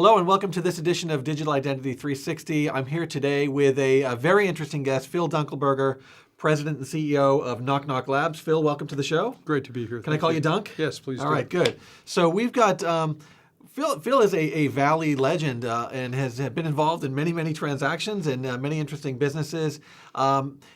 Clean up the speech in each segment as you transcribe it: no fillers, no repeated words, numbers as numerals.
Hello and welcome to this edition of Digital Identity 360. I'm here today with a very interesting guest, Phil Dunkelberger, President and CEO of Knock Knock Labs. Phil, welcome to the show. Great to be here. Can I call you Dunk? Yes, please do. All right, good. So we've got, Phil is a Valley legend and has been involved in many transactions and many interesting businesses.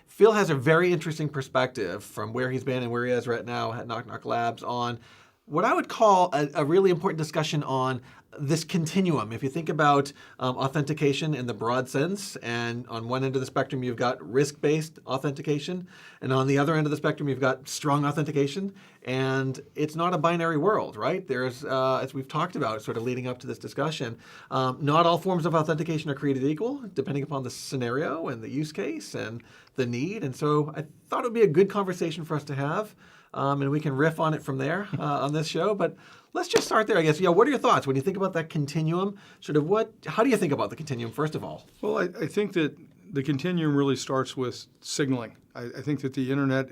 Phil has a very interesting perspective from where he's been and where he is right now at Knock Knock Labs on what I would call a really important discussion on this continuum. If you think about authentication in the broad sense, and on one end of the spectrum you've got risk-based authentication, and on the other end of the spectrum you've got strong authentication, and it's not a binary world, right? There's, as we've talked about, sort of leading up to this discussion, not all forms of authentication are created equal, depending upon the scenario and the use case and the need, and so I thought it would be a good conversation for us to have. And we can riff on it from there on this show. But let's just start there, I guess. What are your thoughts when you think about that continuum? How do you think about the continuum, first of all? Well, I think that the continuum really starts with signaling. I think that the internet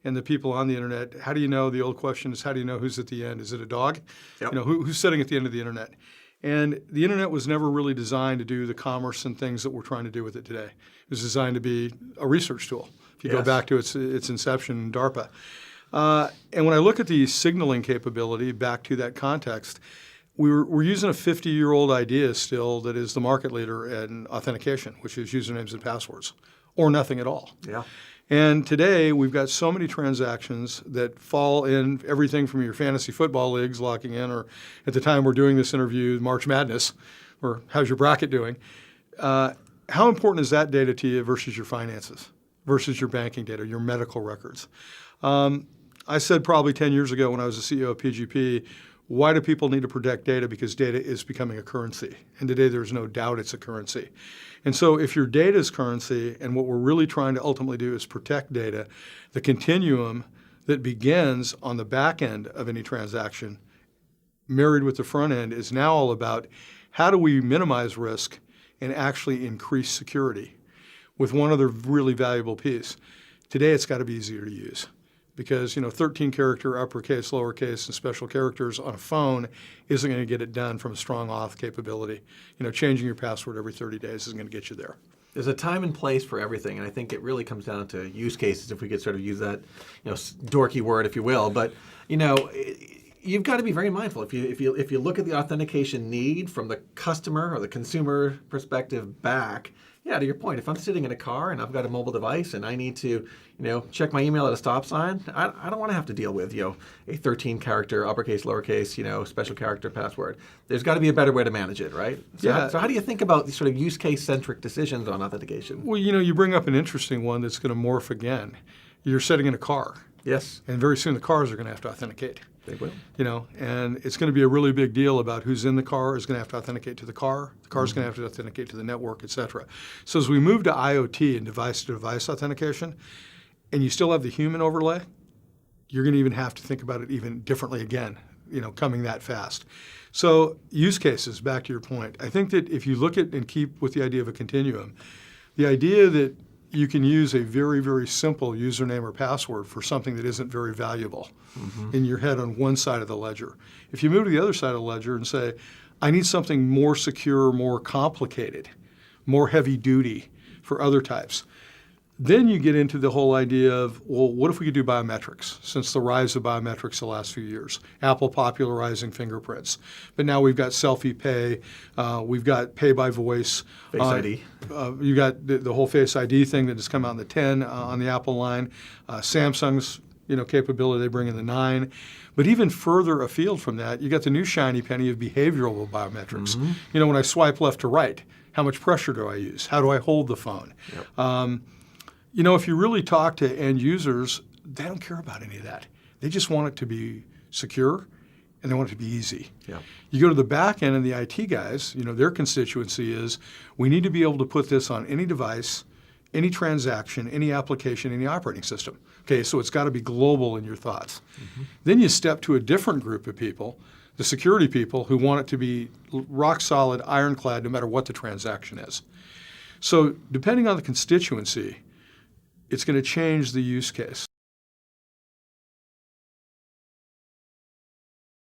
and the people on the internet, how do you know? The old question is, how do you know who's at the end? Is it a dog? Yep. Who's sitting at the end of the internet? And the internet was never really designed to do the commerce and things that we're trying to do with it today. It was designed to be a research tool. If you go back to its inception in DARPA. And when I look at the signaling capability back to that context, we're using a 50-year-old idea still that is the market leader in authentication, which is usernames and passwords, or nothing at all. Yeah. And today we've got so many transactions that fall in everything from your fantasy football leagues locking in, or at the time we're doing this interview, March Madness, or how's your bracket doing? How important is that data to you versus your finances, versus your banking data, your medical records? I said probably 10 years ago when I was the CEO of PGP, why do people need to protect data? Because data is becoming a currency. And today there's no doubt it's a currency. And so if your data is currency, and what we're really trying to ultimately do is protect data, the continuum that begins on the back end of any transaction, married with the front end, is now all about how do we minimize risk and actually increase security with one other really valuable piece. Today it's got to be easier to use. Because 13-character uppercase, lowercase, and special characters on a phone isn't going to get it done from a strong auth capability. Changing your password every 30 days isn't going to get you there. There's a time and place for everything, and I think it really comes down to use cases, if we could sort of use that dorky word, if you will. But you've got to be very mindful. If you look at the authentication need from the customer or the consumer perspective back, to your point, if I'm sitting in a car and I've got a mobile device and I need to, check my email at a stop sign, I don't want to have to deal with, a 13-character uppercase, lowercase, special character password. There's got to be a better way to manage it, right? So how do you think about these sort of use case-centric decisions on authentication? Well, you bring up an interesting one that's going to morph again. You're sitting in a car. Yes. And very soon the cars are going to have to authenticate. They will. And it's going to be a really big deal about who's in the car is going to have to authenticate to the car. The car's going to have to authenticate to the network, et cetera. So as we move to IoT and device-to-device authentication, and you still have the human overlay, you're going to even have to think about it even differently again, coming that fast. So use cases, back to your point. I think that if you look at and keep with the idea of a continuum, the idea that you can use a very, very simple username or password for something that isn't very valuable in your head on one side of the ledger. If you move to the other side of the ledger and say, I need something more secure, more complicated, more heavy duty for other types, then you get into the whole idea of, well, what if we could do biometrics? Since the rise of biometrics the last few years, Apple popularizing fingerprints. But now we've got selfie pay, we've got pay by voice. Face ID. You got the whole Face ID thing that has come out in the 10 on the Apple line. Samsung's capability, they bring in the 9. But even further afield from that, you got the new shiny penny of behavioral biometrics. When I swipe left to right, how much pressure do I use? How do I hold the phone? Yep. If you really talk to end users, they don't care about any of that. They just want it to be secure, and they want it to be easy. Yeah. You go to the back end and the IT guys, their constituency is, we need to be able to put this on any device, any transaction, any application, any operating system. Okay, so it's got to be global in your thoughts. Then you step to a different group of people, the security people, who want it to be rock solid, ironclad, no matter what the transaction is. So depending on the constituency, it's going to change the use case.